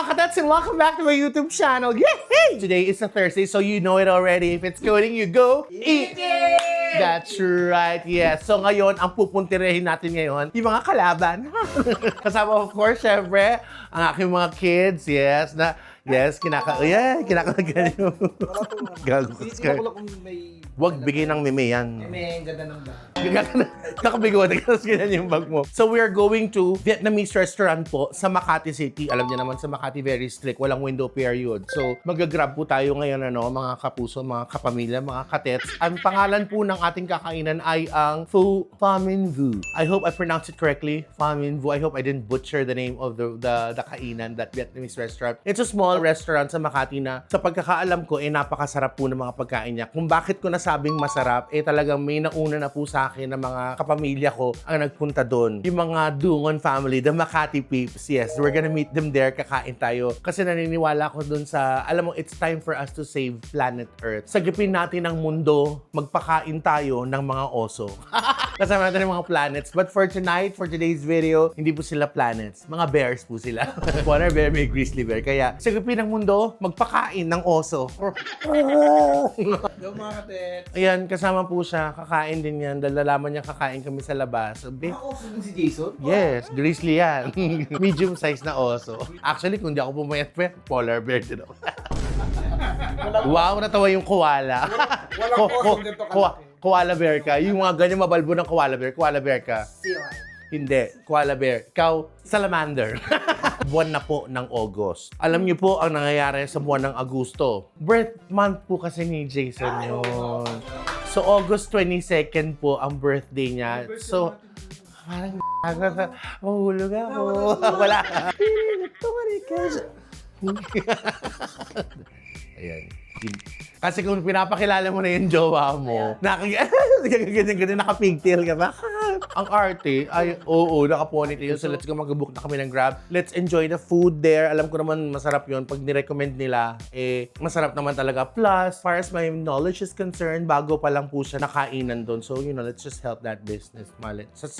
mga kadets, and welcome back to my YouTube channel. Yay! Today is a Thursday, so you know it already. If it's coding, you go eat it! That's right, yes. So ngayon, ang pupuntirehin natin ngayon, yung mga kalaban. Kasama, of course, syempre, ang aking mga kids, yes, na, yes, kinakagan yung... Gago ka. Huwag bigay ng meme yan. May ganda ng bag. Nakabigo, tapos ganyan yung bag mo. So we are going to Vietnamese restaurant po sa Makati City. Alam niyo naman sa Makati, very strict. Walang window period. So mag-grab po tayo ngayon, mga kapuso, mga kapamilya, mga katets. Ang pangalan po ng ating kakainan ay ang Pho Minh Vu. I hope I pronounced it correctly. Pho Minh Vu. I hope I didn't butcher the name of the kainan, that Vietnamese restaurant. It's a small restaurant sa Makati na sa pagkakaalam ko, napakasarap po ng mga pagkain niya. Kung bakit ko nasabing masarap, talagang may nauna na po sa akin na mga kapamilya ko ang nagpunta doon. Yung mga Dungon family, the Makati peeps, yes, we're gonna meet them there, kakain tayo. Kasi naniniwala ko doon sa, alam mo, it's time for us to save planet Earth. Sagipin natin ang mundo, magpakain tayo ng mga oso. Kasama natin ng mga planets. But for tonight, for today's video, hindi po sila planets. Mga bears po sila. Polar bear, may grizzly bear. Kaya, sagipin ang mundo, magpakain ng oso. Yung mga katet. Ayan, kasama po siya. Kakain din yan. Dahil nalaman niya kakain kami sa labas. Sabi, Oso din si Jason? yes, grizzly yan. Medium size na oso. Actually, kung di ako pumayat pa, polar bear din ako. Wow, natawa yung koala. Walang oso ganito kalaki. Koala bear ka. Yung mga ganyan mabalbo ng koala bear ka. Sea lion. Hindi, koala bear. Ikaw, salamander. Buwan na po ng August. Alam niyo po ang nangyayari sa buwan ng Agosto. Birth month po kasi ni Jason yun. So, August 22nd po ang birthday niya. So, parang mahulog ako. Wala. Ayan. Kasi kung pinapakilala mo na yung jowa mo, ganyan, naka-pigtail ka ba? Ang arte ay, oo, naka-ponytail. So let's go, mag-book na kami ng Grab. Let's enjoy the food there. Alam ko naman masarap yun. Pag nirecommend nila, masarap naman talaga. Plus, as far as my knowledge is concerned, bago pa lang po siya nakainan doon. So, let's just help that business.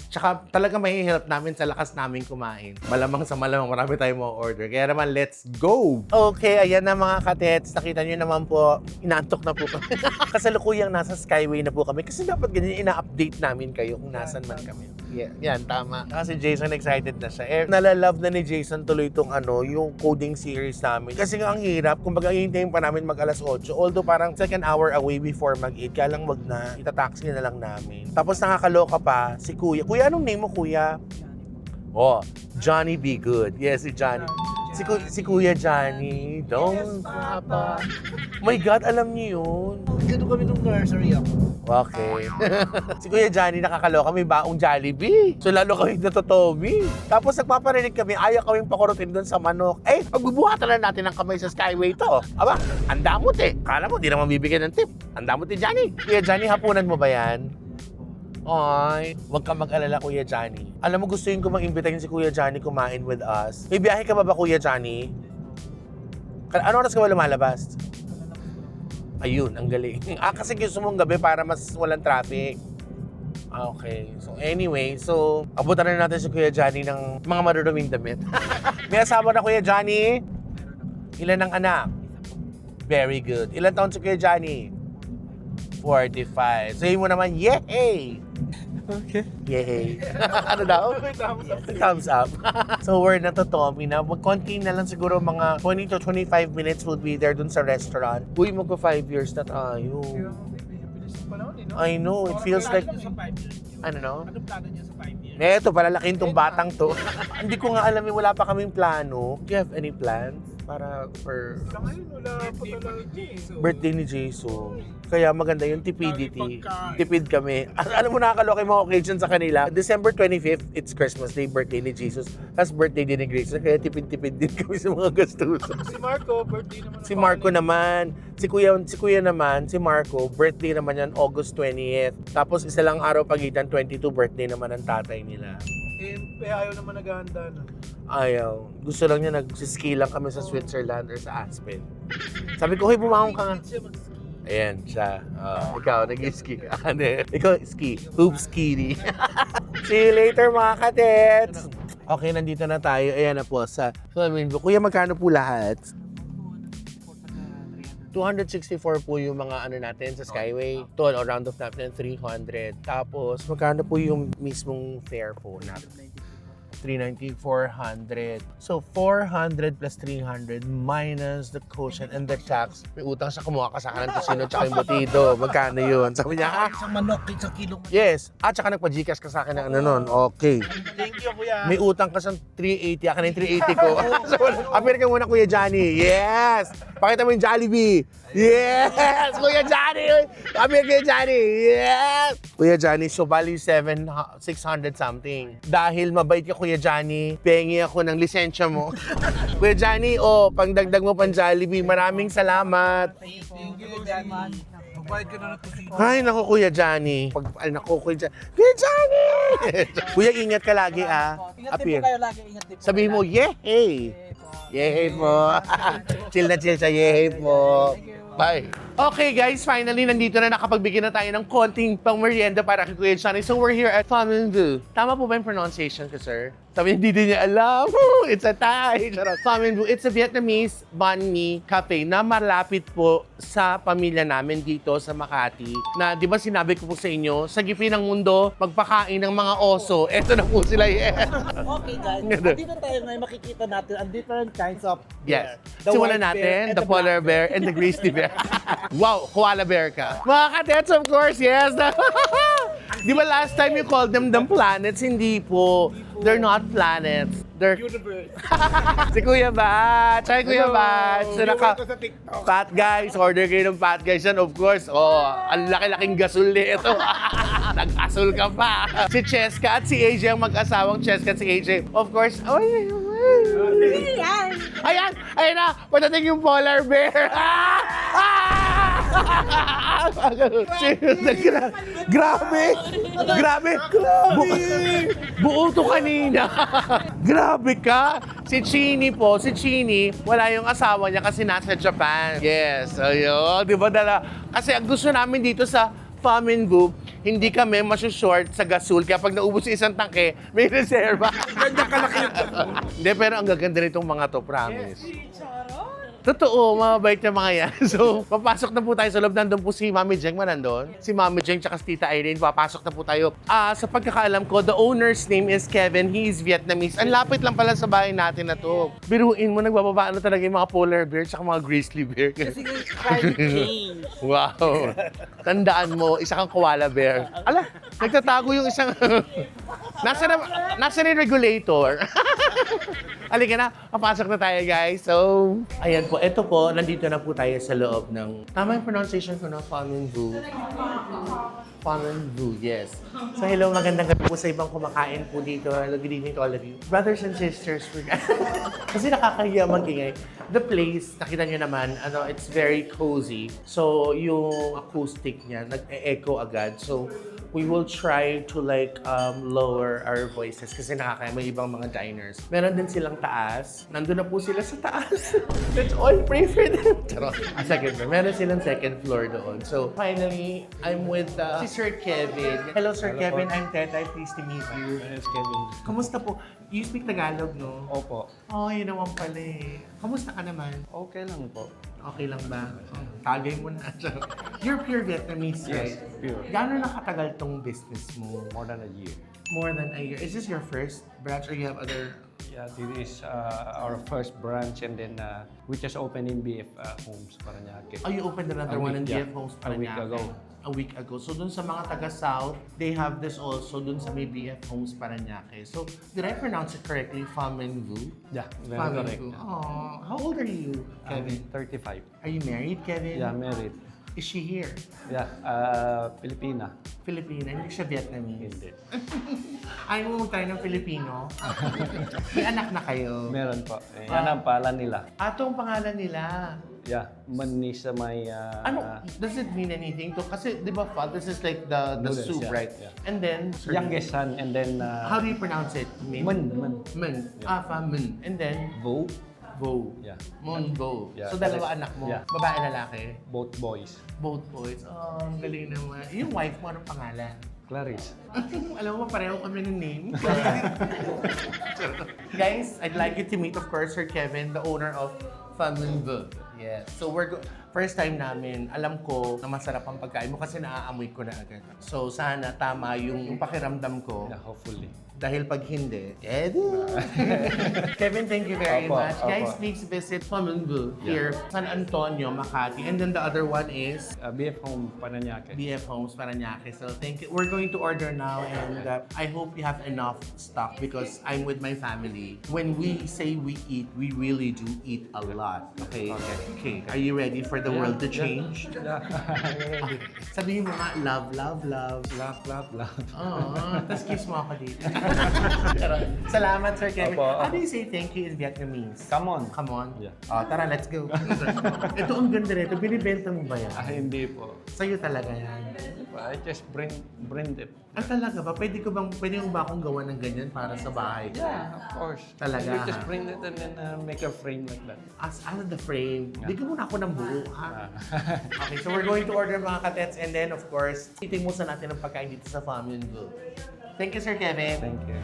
Tsaka talaga may help namin sa lakas namin kumain. Malamang sa malamang, marami tayong mga order. Kaya naman, let's go! Okay, ayan na mga katets. Nakita nyo naman po, inaantok na po kami. Kasalukuyang nasa Skyway na po kami. Kasi dapat ganyan, ina-update namin kayo kung nasan man kami. Yeah, yan, tama. Kasi Jason excited na siya. Nalalove na ni Jason tuloy itong yung coding series namin. Kasi nga ang hirap, kumbaga hihintayin pa namin mag alas 8. Although parang second hour away before mag-8. Kaya lang wag na, itataxi na lang namin. Tapos nakakaloka pa, si Kuya. Kuya, anong name mo, Kuya? Oh, Johnny Be Good. Yes, si Johnny. Si Kuya Johnny. Don't papa. My God, alam niyo yun. Ganun kami nung nursery ako. Okay. Si Kuya Johnny nakakaloka, may baong Jollibee. So lalo kami natutomi. Tapos nagpaparinig kami, ayaw kaming pakurutin doon sa manok. Magbubuhatan na natin ng kamay sa Skyway to. Aba, ang damot Kala mo, di naman bibigyan ng tip. Ang damot ni Johnny. Kuya Johnny, hapunan mo ba yan? Ay, huwag ka mag-alala, Kuya Johnny. Alam mo, gustuin ko mag-imbitahin si Kuya Johnny kumain with us. May biyahe ka ba, Kuya Johnny? Ano oras ka ba lumalabas? Ayun, ang galing. Kasi gusto mong gabi para mas walang traffic. Okay. So anyway, abutan na natin si Kuya Johnny ng mga maruruming damit. May asawa na, Kuya Johnny? Ilan ang anak? Very good. Ilan taon si Kuya Johnny? 45. Sabihin mo naman, yay! Okay. Yay. Ano daw? Thumbs up. So we're natutomi na. Konti na lang siguro, mga 20 to 25 minutes we'll be there dun sa restaurant. Uy, magpa 5 years na tayo. I know, it feels like... Ano no? Anong plano niya sa 5 years? Eto, palalaking tong batang to. Hindi ko nga alam, wala pa kaming plano. Do you have any plans para for Sa ngayon, wala pa talaga. birthday ni Jason? Kaya maganda yung tipidity. Tipid kami. Alam mo, nakakaloka yung mga occasion sa kanila. December 25th, it's Christmas Day, birthday ni Jesus. Tapos birthday din ni Grace. Kaya tipid-tipid din kami sa mga gastusin. Si Marco, birthday naman. Si Marco naman. Si Kuya naman, si Marco, birthday naman yan August 20th. Tapos isa lang araw pagitan, 22, birthday naman ang tatay nila. Ayaw naman naghahanda na. Ayaw. Gusto lang niya nag-ski lang kami sa Switzerland or sa Aspen. Sabi ko, hoy, bumangon ka nga. Ayan, siya. Ikaw, nag-ski ka. Ikaw, ski. Hoop ski. See you later, mga katets. Okay, nandito na tayo. Ayan na po sa Flamingo. Kuya, magkano po lahat? 264 po yung mga ano natin sa Skyway. Ito, round off natin 300. Tapos, magkano po yung mismong fare po natin? 390, 400. So, 400 plus 300 minus the quotient and the tax. May utang siya, kumuha ka sa akin ng tosino tsaka yung botido. Magkano yun? Sabi niya, Isang manok, isang kilong manok. yes. At saka nagpa-Gcash ka sa akin ng ano nun. Okay. Thank you, kuya. May utang ka sa 380. Akin na yung 380 ko. So, appear ka muna, Kuya Johnny. Yes! Pakita mo yung Jollibee. Yes! Kuya Johnny! Appear Kuya Johnny. Yes! Kuya Johnny, so bali 600 something. Dahil mabait ka, Kuya Johnny, pengi ako ng lisensya mo. Kuya Johnny, pangdagdag mo pang Jollibee. Maraming salamat. Thank you, kuya. Magbayad ka na ng kusino. Ay, naku, Kuya Johnny. Kuya Johnny. Kuya Johnny! Kuya, ingat ka lagi, Ingat din Appear. po kayo lagi. Ingat din po. Sabihin mo, yehey! Yehey po. Chill na chill sa yehey po. Bye. Okay guys, finally nandito na, nakapagbigyan na tayo ng konting pang-merienda para kay Kuya Johnny. So we're here at Flamingo. Tama po ba yung pronunciation ko, sir? Sabi niya, hindi niya alam. It's a Thai. Flamingo, it's a Vietnamese banh mi cafe na malapit po sa pamilya namin dito sa Makati. Na di ba sinabi ko po sa inyo, sa gipin ng mundo, magpakain ng mga oso. Eto na po sila. Yeah. Okay guys, dito tayo ngayon makikita natin ang different kinds of Yes. bear. The Simulan white bear natin, and the polar black bear and the grizzly bear. Wow, koala bear ka. Mga kadets, of course, yes. Di ba last time you called them planets? Hindi po. They're not planets. They're... Universe. Si Kuya Bat. Hi, Kuya Bat. So, Ko sa TikTok. Pat guys, order kayo ng Pat guys yan, of course. Ang laki-laking gasol nito. Nag-asol ka pa. Si Cheska at si AJ ang mag-asawang Cheska at si AJ. Of course, ayan na, patating yung polar bear. Grabe. Buo to kanina. Grabe ka. Si Chini, wala yung asawa niya kasi nasa Japan. Yes, ayun. Di ba kasi ang gusto namin dito sa Flamingo, hindi kami masusort sa gasol. Kaya pag naubos yung isang tangke, may reserva. Ganda kalaki yung Hindi, pero ang gaganda nitong mga to, promise. Totoo, mababait yung mga yan. So, papasok na po tayo sa loob. Nandun po si Mami Jeng, nandun. Si Mami Jeng tsaka si Tita Irene, papasok na po tayo. Sa pagkakaalam ko, the owner's name is Kevin. He is Vietnamese. Ang lapit lang pala sa bahay natin na to. Biruin mo, nagbababa na talaga yung mga polar bear tsaka mga grizzly bear. Kasi climate change. Wow. Tandaan mo, isa kang koala bear. Ala, nagtatago yung isang... Nasa na yung regulator. Halika na, papasok na tayo guys. So, ayan po, eto po, nandito na po tayo sa loob ng... Tama yung pronunciation ko na, Flamingo. Flamingo, yes. So hello, magandang gabi po sa ibang kumakain po dito. Good evening to all of you. Brothers and sisters, kasi nakakahiya mag-ingay. The place, nakita nyo naman, it's very cozy. So yung acoustic niya, nag-e-echo agad. So we will try to lower our voices kasi nakakaya may ibang mga diners. Meron din silang taas. Nandun na po sila sa taas. Let's all pray for them. Charot. Second floor. Meron silang second floor doon. So finally, I'm with si Sir Kevin. Hello Sir Kevin, I'm Tetay. Pleased to meet you. Yes, Kevin. Kamusta po? You speak Tagalog, no? Opo. Oh, yun naman pala eh. Kamusta ka naman? Okay lang po. Okay lang ba? Tagay mo na. You're pure Vietnamese, right? Yes, pure. Gano'n nakatagal tong business mo? More than a year. More than a year. Is this your first branch or you have other? Yeah, this is our first branch, and then we just opened in BF Homes, Parañaque. Oh, you opened another A one in week, yeah. DF Homes A week Parañaque. ago. A week ago. So dun sa mga taga-South, they have this also dun sa may BF Homes Parañaque. So, did I pronounce it correctly? Flamingo? Yeah, very correct. Flamingo. Oh, how old are you, Kevin? 35. Are you married, Kevin? Yeah, married. Is she here? Yeah, Filipina. Filipina, hindi siya Vietnamese. Hindi. Ayaw mo tayo ng Filipino? May anak na kayo? Meron po. Yan ang pala nila. Atong pangalan nila. Yeah, mani sa may... Ano, does it mean anything to? Kasi, di ba, this is like the Noodles, soup, yeah, right? yeah. And then, youngest son, and then... how do you pronounce it? Man. Mun. Yeah. Mun. And then, Vo. Vo. Yeah. Mun Vo. Yeah. So, dalawa anak mo? Yeah. Babae, lalaki? Both boys. Both boys. Oh, ang galing naman. Yung wife mo, anong pangalan? Clarice. Alam mo, pareho kami ng name. Guys, I'd like you to meet, of course, Sir Kevin, the owner of Family. Yes. So first time namin, alam ko na masarap ang pagkain mo kasi naaamoy ko na agad. So sana tama yung pakiramdam ko. Yeah, hopefully. Dahil pag hindi, Kevin, thank you very Opo, much. opo. Guys, please visit Family here, San Antonio, Makati. And then the other one is BF Home Paranaque. BF Homes Paranaque. So thank you. We're going to order now and I hope you have enough stock because I'm with my family. When we say we eat, we really do eat a lot. Okay? Okay. Are you ready for the world to change? Yeah. Sabihin mo nga, love, love, love. Love, love, love. Oo. Tapos kiss mo ako dito. Salamat, Sir Kevin. Opo, How opo. do you say thank you in Vietnamese? Come on. Come on. Yeah. Tara, let's go. Ito ang ganda nito. Binibenta mo ba yan? Hindi po. Sa'yo talaga yan. I just bring it. Talaga ba? Pwede mo ba akong gawa ng ganyan para sa bahay? Yeah, of course. Talaga, We just ha? bring it and then make a frame like that. As the frame. Bigyan mo na ako ng buo, ha? Ah. Okay, so we're going to order mga katets and then, of course, titingmusan natin ang pagkain dito sa Family Good. Thank you, Sir Kevin. Thank you.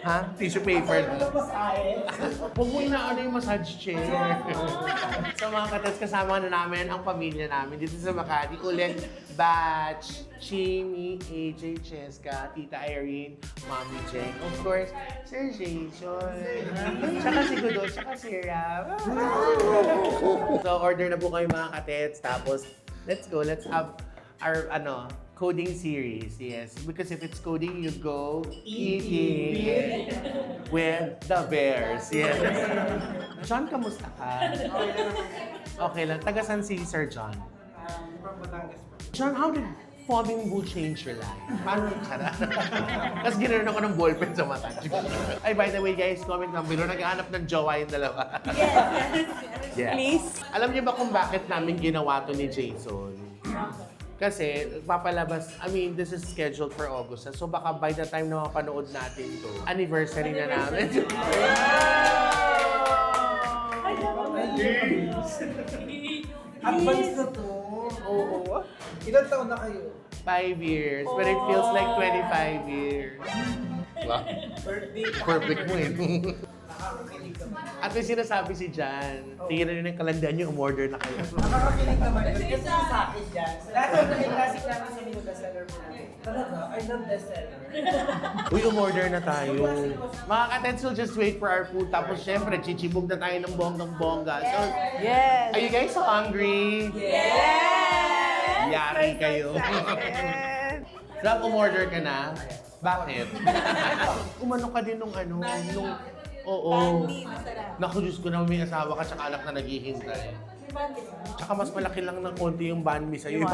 Ha? Tissue paper. Huwag mo inaano yung massage chair. So mga katats, kasama na namin ang pamilya namin dito sa Makati. Ulit, Batch, Chini, AJ, Cheska, Tita Irene, Mommy Jeng, of course, Sir Jason, tsaka si Gudo, tsaka si Rab. So order na po kayo mga katets. Tapos, let's go. Let's have our, coding series, yes. Because if it's coding, you go eating with the bears, yes. John, kamusta ka? Okay lang. Taga saan si Sir John? John, how did Family Boo change your life? Paano yung kara? Tapos ginanon ako ng ballpen sa mata. Ay, by the way guys, comment lang below. Naghahanap ng jowa yung dalawa. Yes. Please. Alam niyo ba kung bakit namin ginawa to ni Jason? Kasi papalabas, this is scheduled for August. So baka by the time na mapanood natin to, anniversary na namin. Advance na to. Oo. Ilan taon na kayo? 5 years, but it feels like 25 years. Wow. Birthday. Perfect mo eh. Nakakakilig naman. At may sinasabi si Jan, tingnan nyo ng kalandian nyo, umorder na kayo. Nakakakilig naman yun. Kasi sa akin dyan. Lahat ng classic namin sa menu bestseller po namin. Talaga, I love bestseller. Uy, umorder na tayo. Mga katets, we'll just wait for our food. Tapos syempre, chichibog na tayo ng bonggang-bongga. So, Yes! are you guys so hungry? Yes! Yari kayo. Excited! Rob, umorder ka na? Bakit? Umano ka din nung oo. Naku, Diyos ko na may asawa ka tsaka anak na naghihintay. Tsaka mas malaki lang ng konti yung banh mi sa'yo.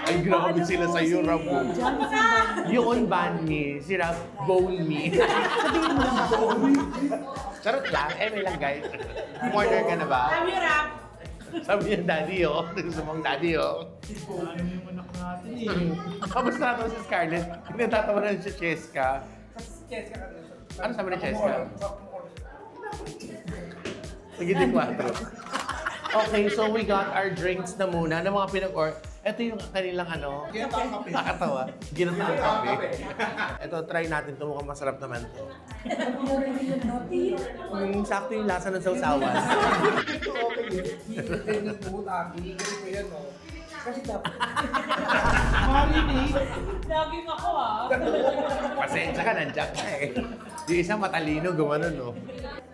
Ay, grabe sila sa'yo, Rob. Yung banh mi, si Rob, bone me. Sabihin mo lang bone me. Charot lang, may lang guys. Umorder ka na ba? Kami rap! Sabi niya, daddy, oh. Gusto mong daddy, oh. Kamusta na si Scarlett? Tinatatawa na si Cheska. Cheska ka din. Ano sabi ni Cheska? Sige, di 4. Okay, so we got our drinks na muna ng mga pinag-order. Ito yung kanilang Ginataang kape. nakakatawa. Ginataang kape. Ito, try natin ito. Mukhang masarap naman ito. Sakto yung lasa ng sausawan. Ito okay yun. Hindi yung food, aki. Ganito yan, no? Kasi dapat. Marinate. Laging ako Pasensya ka, nandiyan ka eh. Yung isa matalino, gumano, no?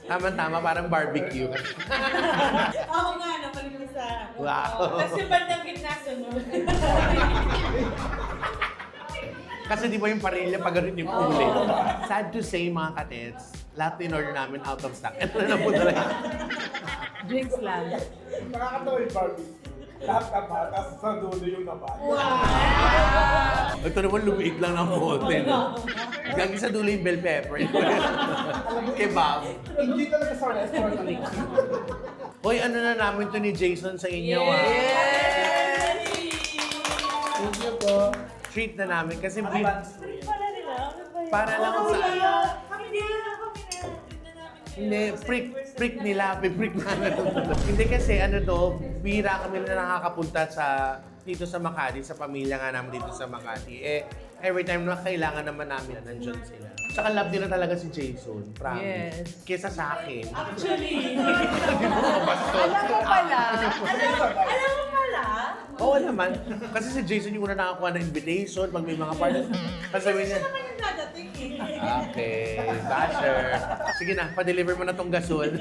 Tama-tama, parang barbecue. Ako nga, napalimusan ako. Wow. Tapos yung bandang gitna sunod. Kasi di ba yung parilya pag ganun yung ulit? Sad to say, mga katets, lahat in-order namin out of stock. Ito na po talaga. Drinks lang. Nakakatawa yung barbecue. Lahat ka ba? Tapos sa dulo yung naman. Ito naman lumiig lang ng konti. No? Gagi sa dulo yung bell pepper. Kebab. Hindi talaga sa restaurant. Hoy, ano na namin to ni Jason sa inyo, ah. Thank you po. Treat na namin kasi Pala nila. Ano ba yun? para lang sa... Kami din lang kami na. Treat na namin Hindi, freak nila, freak namin. Hindi kasi ano to, bira kami na nakakapunta dito sa Makati, sa pamilya nga namin dito sa Makati. Every time na kailangan naman namin, nandyan sila. Tsaka love nila talaga si Jason, promise. Yes. Kesa sa akin. Actually, Bastos. alam mo pala. Alam mo pala. Oo naman. Kasi si Jason yung una nakakuha ng invitation pag may mga party. Sasabihin niya, Siya naman yung dadating eh. okay, basher. Sige na, pa-deliver mo na tong gasol.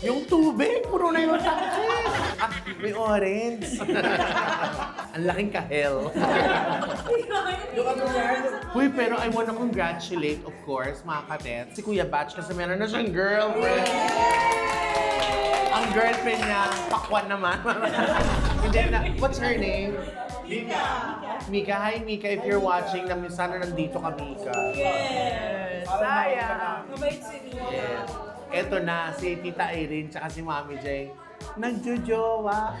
Yung tubig, puro na yung tangkit. May orange. Ang laking kahel. Yung ano yan, Uy, pero I wanna congratulate, of course, mga katet, si Kuya Batch kasi meron na siyang girlfriend. Ang girlfriend niya, pakwan naman. Hindi na, what's her name? Mika. Hi Mika, if you're watching, sana nandito ka, Mika. Yes. Sayang. Mabait si Mia. Yes. Eto na, si Tita Irene, tsaka si Mami Jay. Nagjojowa.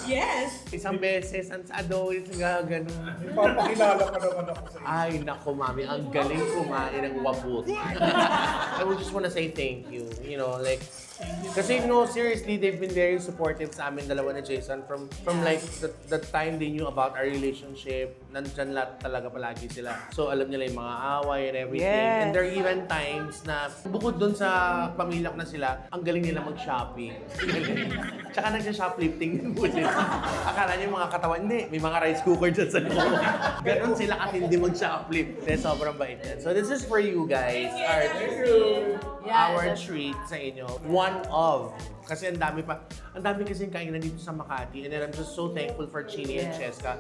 Yes. Isang beses, ang sa adults, gano'n. papakilala pa naman ako sa iyo. Ay, naku, Mami, ang galing kumain ng wabut. I would just wanna say thank you. You know, like, kasi no, seriously, they've been very supportive sa amin dalawa ni Jason from like the time they knew about our relationship. Nandyan lahat talaga palagi sila. So alam nila yung mga away and everything. Yes. And there are even times na bukod dun sa pamilya ko na sila, ang galing nila mag-shopping. Tsaka nagsha-shoplifting din po sila. Akala niyo mga katawan, hindi. May mga rice cooker dyan sa loob. Ganon sila kasi hindi mag-shoplift. Kaya sobrang bait yan. So this is for you guys. Our treat sa inyo. One of. Kasi ang dami kasing kainan dito sa Makati. And then I'm just so thankful for Chini and Cheska.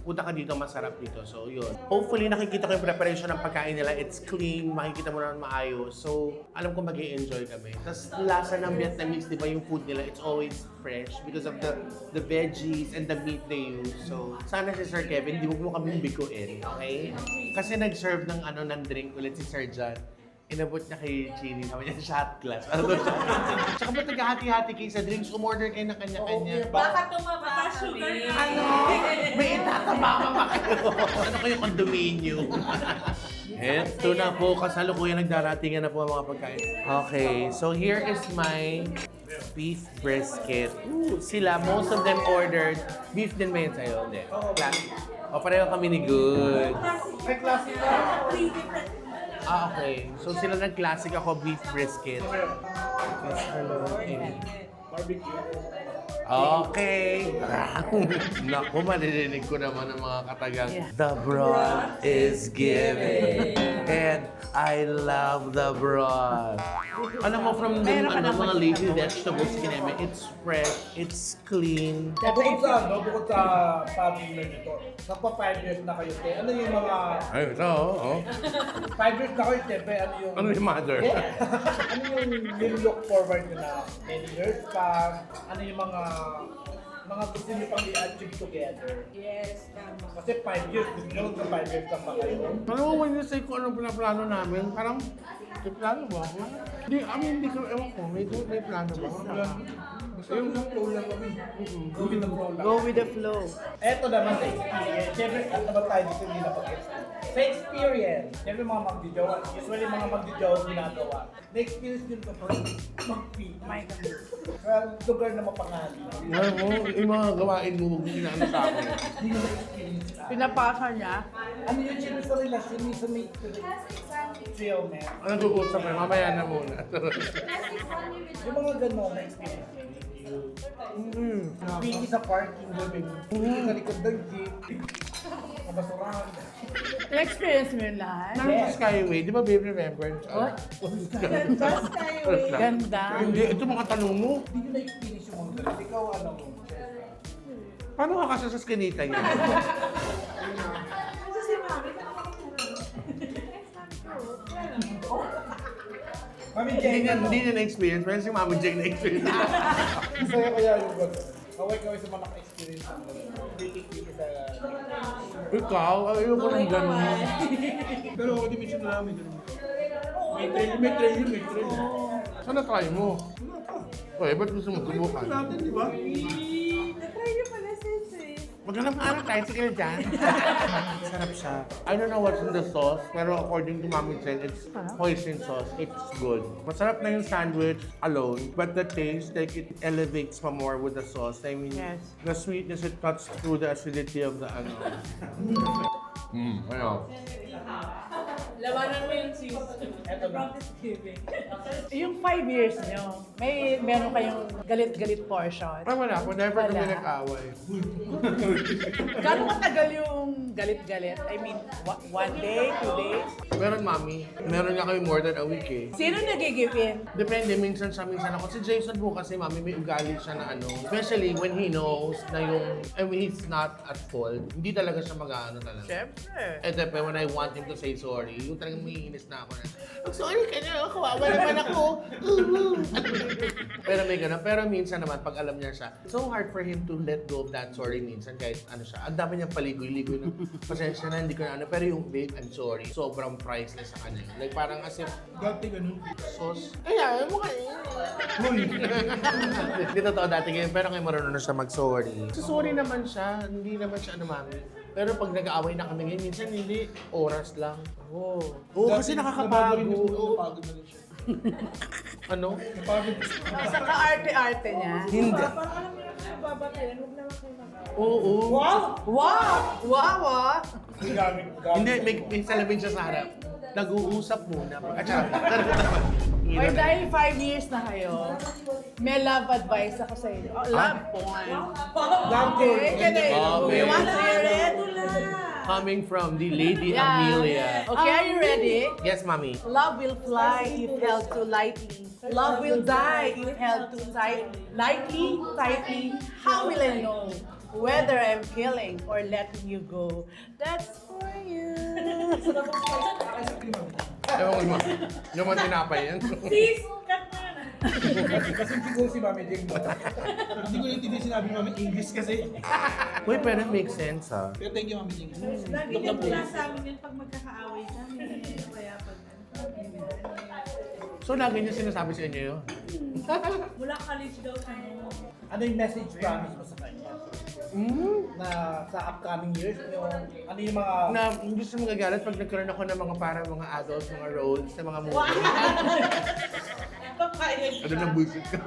Punta ka dito, masarap dito. So yun. Hopefully nakikita ko yung preparation ng pagkain nila. It's clean, makikita mo naman maayos. So alam ko mag-i-enjoy kami. Tapos lasa ng Vietnamese, di ba yung food nila, it's always fresh because of the veggies and the meat they use. So sana si Sir Kevin, di mo kami biguin, okay? Kasi nag-serve ng drink ulit si Sir John. Inabot niya kay Chini, sabi niya, shot glass. Ano to shot glass? Tsaka ba't naghahati-hati kayo sa drinks? Umorder kayo na kanya-kanya. Baka tumaba sugar na. Ano? May itatama ba kayo? Ano kayo condominium? Eto na po, kasalukuyan nagdaratingan na po ang mga pagkain. Okay, so here is my beef brisket. Ooh, sila, most of them ordered. Beef din ba yun sa'yo? Hindi. Classic. O, pareho kami ni Good. May klase na. Okay. So sila ng classic, ako beef brisket. Yes, hello. Barbecue. Okay. Naku, maririnig ko naman ng mga katagang. The broth is giving. And I love the broth. Alam mo, from the mga leafy vegetables, kineme, it's fresh, it's clean. Bukod sa family nito, nagpa 5 years na kayo, te. Ano yung mga... Ay, ito, oo. 5 years na kayo, te, ano yung... Ano yung mother? Ano yung nilook forward nyo na many years pa? Ano yung mga gusto nyo pang i-achieve together? Yes, tama. Kasi 5 years, gusto nyo sa 5 years lang ba kayo? Alam mo, when you say kung anong pinaplano namin, parang, may plano ba? Hindi ko, ewan ko, may plano ba? Yung flow lang kami. Go with the flow lang. Go with the flow. Eto naman sa experience. Siyempre, at naman tayo dito hindi na pag-experience. Sa experience, siyempre mga magdijowa, usually mga magdijowa ginagawa. Na-experience din ko for mag-feed. My God. Sa lugar na mapangali. Alam mo, yung mga gawain mo, huwag mo ginagawa sa akin. Hindi na na-experience na. Pinapasa niya. Ano yung siyempre sa relasyon ni sa may trail man? Ano nag-uusap kayo? Mamaya na muna. Yung mga gano'n na-experience. Pili sa parking doon, pili sa likod ng jeep. Kabasurahan. Na-experience mo yun lahat? Ano sa Skyway? Di ba, babe, remember? Ganda, Skyway. Ganda. Hindi, ito mga tanong mo. Hindi nyo na-experience yung mga gano'n. Ikaw, ano mo? Paano ka kasi sa skinita niya? Kasi si Mami, Mami Hindi Jane, niya, ano? hindi niya na-experience, pero si Mama Jane na-experience. Masaya kaya yung gano'n. Kaway sa mga naka-experience ng gano'n. Pili sa... Ikaw, ayoko ng gano'n. Pero hindi mo siya namin gano'n. May trail. Sana try mo? Oy, ba't gusto mo subukan? Natin, di ba? na-try niyo pala sis eh. Huwag ka na maarang tricycle dyan. Sarap siya. I don't know what's in the sauce, pero according to Mami Chen, it's hoisin sauce. It's good. Masarap na yung sandwich alone, but the taste, like, it elevates pa more with the sauce. I mean, Yes. the sweetness, it cuts through the acidity of the ano. Ano? Labanan mo yung sis. Eto na. Yung 5 years nyo, meron kayong galit-galit portion. Ay, wala. Whenever kami Wala. nag-away. Gano'ng matagal yung galit-galit? I mean, 1 day, 2 days? Meron, Mami. Meron nga kami more than a week eh. Sino nag-give in? Depende, minsan siya, minsan ako. Si Jason po kasi, Mami, may ugali siya na ano. Especially when he knows na yung, I mean, he's not at fault. Hindi talaga siya mag-ano talaga. Siyempre. And then, when I want him to say sorry, yung talagang maiinis na ako na, sorry ka na, kawawa naman ako. Pero may ganun. Pero minsan naman, pag alam niya siya, it's so hard for him to let go of that sorry minsan kahit ano siya. Ang dami niyang paligoy-ligoy na, pasensya na, hindi ko na ano. Pero yung babe, I'm sorry, sobrang priceless sa kanya. Like parang as if, Dati ganun. sauce. Kaya, mukha Hindi totoo dati ganyan, pero ngayon marunong na siya mag-sorry. So, sorry naman siya, hindi naman siya ano, Mami. Pero pag nag-aaway na kami ngayon, minsan hindi, oras lang. Oo, kasi nakakapagod. Napagod na rin siya. Ano? Napagod na siya. Sa ka-arte-arte niya. Hindi. Parang alam niyo yung babatayan, huwag naman kayo Oo. Wow! Wow, ah! Gamit. Hindi, may salamin siya sa harap. Nag-uusap muna. At saka, Or dahil 5 years na kayo, may love advice ako sa inyo. Oh, love porn. Love porn. Okay, can I, Okay. you want to hear it? coming from the Lady Yeah. Amelia. Okay, are you ready? Yes, Mommy. Love will fly if held too lightly. Love will die if held too tight. Lightly, tightly, how will I know whether I'm killing or letting you go? That's for you. Ewan ko, Ma. Yung mga tinapay yan. Please, cut mo na. Kasi siguro si Mami Jing mo. Hindi ko naintindihan sinabi ni Mami English kasi. Uy, pero it makes sense, ha? Pero thank you Mami Jing. Lagi din mula sa amin yun pag magkakaaway kami. Kaya pag So, lagi niyo sinasabi sa inyo yun? mula college daw kami. Ano yung message promise mo sa kanya? Na sa upcoming years, yung, ano yung mga... Na hindi siya magagalit pag nagkaroon ako ng mga parang mga adults, mga roles sa mga movie. Ano nang bullshit ka?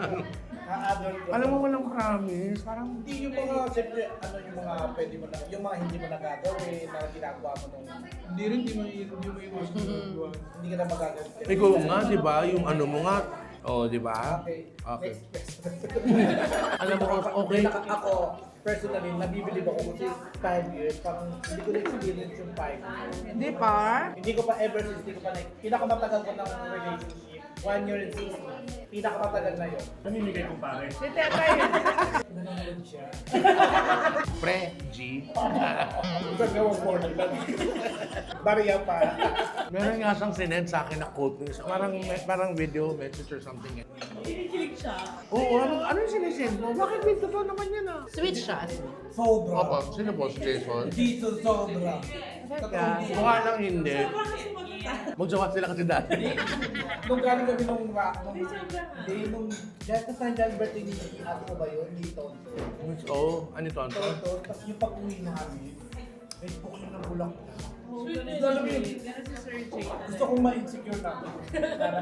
adult Alam mo, walang promise. Parang hindi yung mga, siyempre, ano yung mga pwede mo na, yung mga hindi mo nagagawin, na ginagawa mo nung... Hindi rin, hindi mo iwasan. Hindi ka na magagawin. ikaw nga, di ba? Yung ano mo nga. Oh, di ba? Okay. Okay. Next question. Alam mo, okay. Ako, personally, nabibilib ako kasi 5 years, parang hindi ko na-experience yung 5 years. Hindi pa. Hindi ko pa ever since, hindi ko pa like, pinakamatagal ko ng relationship, 1 year and 6 months. Pinakamatagal na yun. Namimigay ko pare. Si Teta yun. Nanonood siya. Pre, G. Isang gawang porn lang. Bariya pa. Meron nga siyang sinend sa akin na quote. Parang video message or something. Kinikilig siya. Oo, ano yung sinisend mo? Bakit may totoo naman yan ah? Sweet siya. Sobra. Opo, sino po si Jason? Dito sobra. Teka. Mukha lang hindi. Sobrang kasi magkata. Magsawa sila kasi dati. Nung galing kami nung rock, nung just sa Sanjan birthday ni ate ko ba yun? Ni Tonto. Oh, ano ito? Tonto, tapos yung pag-uwi namin, may buklo ng bulak na. Sweet na Alam mo yun, Ganun si Sir Jay. gusto kong ma-insecure na. Para,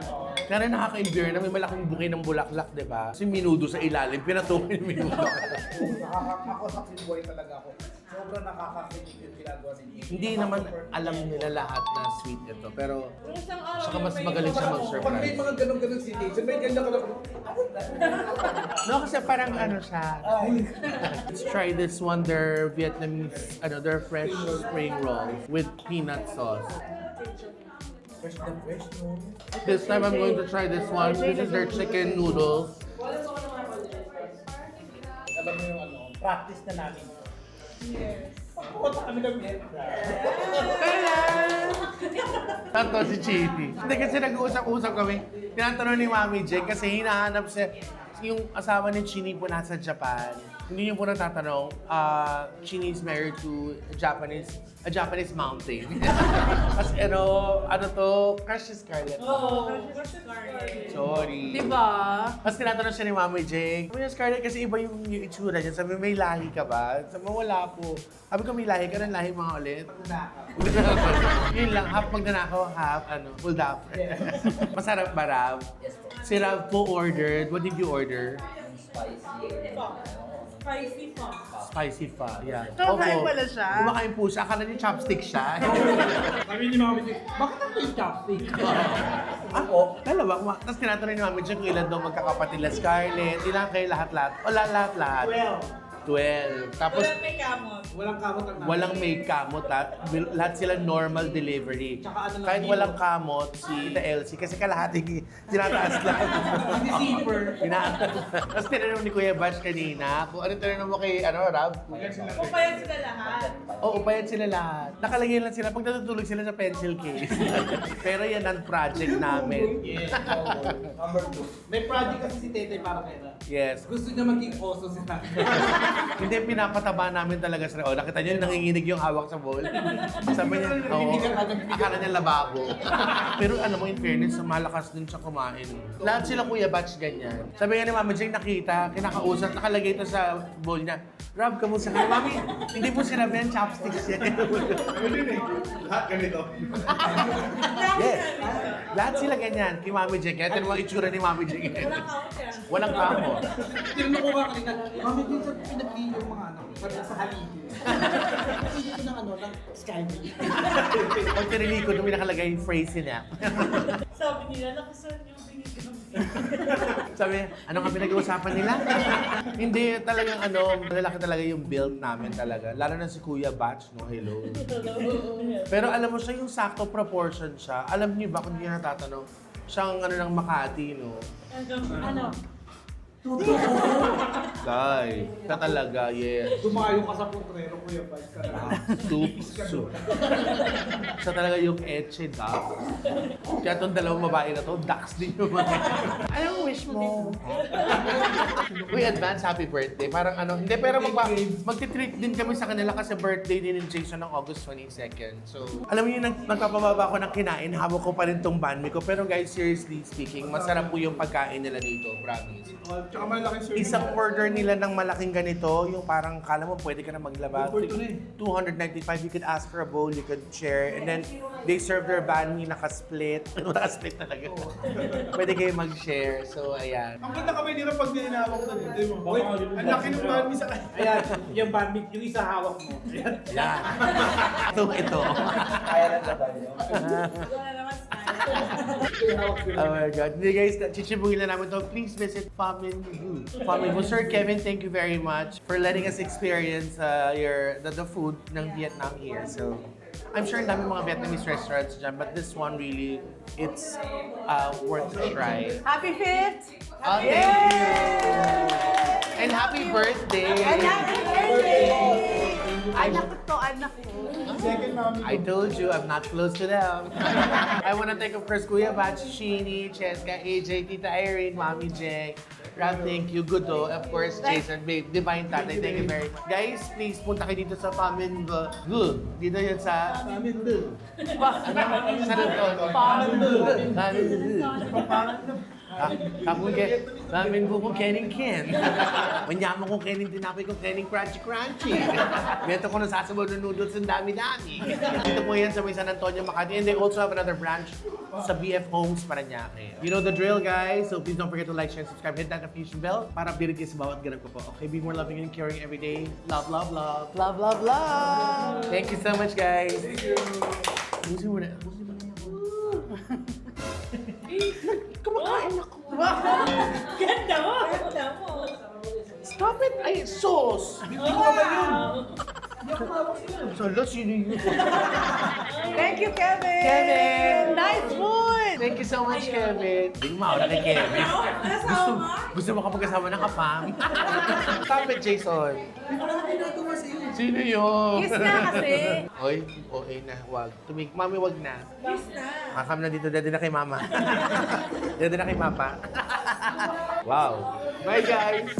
Kaya nakaka-endure na may malaking bukay ng bulaklak, di ba? Si Minudo sa ilalim, pinatuloy ni Minudo. ako sa boy talaga ako. Sobrang nakakakilig yung ginagawa ni Nick. Hindi naman alam nila lahat na sweet ito, pero Yung isang araw saka mas may- magaling siya Pag may mag-surprise. mga ganun-ganun situation, may ganyan ka lang. No, kasi parang ano siya. Let's try this one, their Vietnamese, their fresh spring roll with peanut sauce. Fresh na fresh, no? This time I'm going to try this one. This is their chicken noodles. Alam mo yung ano, practice na namin. Yes. Pagpunta kami ng Vietnam. Tanto si Chidi. Hindi kasi nag-uusap-usap kami. Tinatanong ni Mami Jane kasi hinahanap siya yung asawa ni Chini po nasa Japan. hindi niyo po natatanong, Chini is married to a Japanese mountain. Kasi ano to, crush si Scarlett. Sorry. Diba? Tapos tinatanong siya ni Mami Jake, sabi niya, Scarlett, kasi iba yung itsura niya. Sabi, may lahi ka ba? Sabi, wala po. Sabi ko, may lahi ka ng lahi mga ulit. Yun lang, half magnanakaw, half full dap. Masarap ba, Rav? Yes po. Si Rav po ordered. What did you order? Spicy pa. Spicy fa, yeah. Kumakain Opo. pala siya? Kumakain po siya. Akala niyo chopstick siya. Sabi ni Mami Jake, bakit ang may chopstick? Ako? Dalawa. Tapos tinatanong ni Mami Jake kung ilan daw magkakapatid na Scarlett. Ilan kayo lahat-lahat? O lahat-lahat? 12. Tapos Wala may kamot. Walang kamot ang walang may kamot. Lahat sila normal delivery. Tsaka ano lang Kahit dito. walang kamot, si Tita Elsie, kasi kalahati tinataas lang. Hindi zipper. Tapos tinanong ni Kuya Bash kanina, kung ano tinanong mo kay Rab? Upayan sila lahat. Oo, upayan sila lahat. Nakalagay lang sila pag natutulog sila sa pencil case. Pero yan ang project namin. Yes. Number 2. May project kasi si Tete para kay Ra. Yes. Gusto niya maging oso si Tete. Hindi, pinapataba namin talaga sila. Oh, nakita niyo, nanginginig yung hawak sa bowl. Sabi niya, oo, akala niya lababo. Pero ano mo, in fairness, malakas din siya kumain. Lahat sila Kuya Batch ganyan. Sabi nga ni Mama Jane, nakita, kinakausap, nakalagay ito sa bowl niya. Rob, kamusta ka? Mami, hindi po sinabi yan, chopsticks yan. Lahat ganito. Yes. Lahat sila ganyan, kay Mami Jane. Kaya ito mga itsura ni Mami Jane. Walang kamot yan. Walang kamo. Tinanong ko nga kanina, Mami, din sa pinagli yung mga anak ko sa haligi. Hindi ko ng ng Skyway. Pag tinili ko, doon may nakalagay yung phrase niya. Sabi nila, nakasan yung binigyan. Sabi, ano nga pinag-uusapan nila? Hindi, talagang malalaki talaga yung build namin talaga. Lalo na si Kuya Batch, no? Hello. Pero alam mo siya, yung sakto proportion siya. Alam niyo ba kung hindi niya natatanong? Siyang ng Makati, no? Ano? Guy, ka talaga, yes. Dumayo ka sa putrero, Kuya Bad ka na. Soup. Siya talaga yung etche, duck. Kaya itong dalawang babae na to, ducks din yung mga. Anong wish mo? Uy, advance happy birthday. Parang hindi, pero magti-treat din kami sa kanila kasi birthday din ni Jason ng August 22nd. So, alam niyo, magpapababa ko ng kinain, hawak ko pa rin tong banh mi ko. Pero guys, seriously speaking, masarap po yung pagkain nila dito, promise. Tsaka malaki serving. Isang order nila ng malaking ganito, yung parang kala mo pwede ka na maglaba. 295, you could ask for a bowl, you could share. And then, they serve their banh mi naka-split. Naka-split talaga. Pwede kayo mag-share. So, ayan. Ang ganda kami nila pag ninawak na dito. Boy, ang laki ng banh mi sa kanya. Ayan, yung banh mi, yung isa hawak mo. Ayan. Yan. Ito. Kaya lang na tayo. Wala naman style. Oh my God. Hindi guys, chichibugin na namin to. Please visit Famin Gu. Sir Kevin, thank you very much for letting us experience the food ng Vietnam here. So, I'm sure ang dami mga Vietnamese restaurants dyan, but this one really, it's worth a try. Happy 5th! Oh, thank you! And happy birthday! And happy birthday! Anak ko. Second mami. I told you, I'm not close to them. I want to thank, of course, Kuya Batch, Sheenie, Cheska, AJ, Tita Irene, Mami Jake, Rob, thank you. Good, of course, Jason, babe, Divine Tatay, thank you very much. Guys, please, punta kayo dito sa Famin Gu. Dito yun sa... Amin din. Sa London. Famin Gu. Famin Gu kung kening ken. Manyaman kung kening tinapay kung kening crunchy. Meto ko nasasabaw ng noodles ang dami-dami. Dito po yan sa may San Antonio, Makati. And they also have another branch sa BF Homes, Parañaque. You know the drill, guys. So please don't forget to like, share, and subscribe. Hit that notification bell para updated kayo sa bawat ganap ko po. Okay, be more loving and caring every day. Love, love, love. Love, love, love! Thank you so much, guys. Thank you. Busi mo na. Kumakain ako. Ganda mo! Ganda mo! Stop it! Ay, sauce! Hindi ko naman yun. Salo, sino yun? Thank you, Kevin! Kevin! Nice food! Thank you so much, Kevin. Hindi mo mauna kay Kevin. Gusto mo kapag-kasama ng kapam? Stop it, Jason. Sino yun? Kiss na kasi. Oy, okay na. Wag. Mami, wag na. Kiss na! Makam na dito. Dede na kay mama. Dede na kay mapa. Wow. Bye, guys.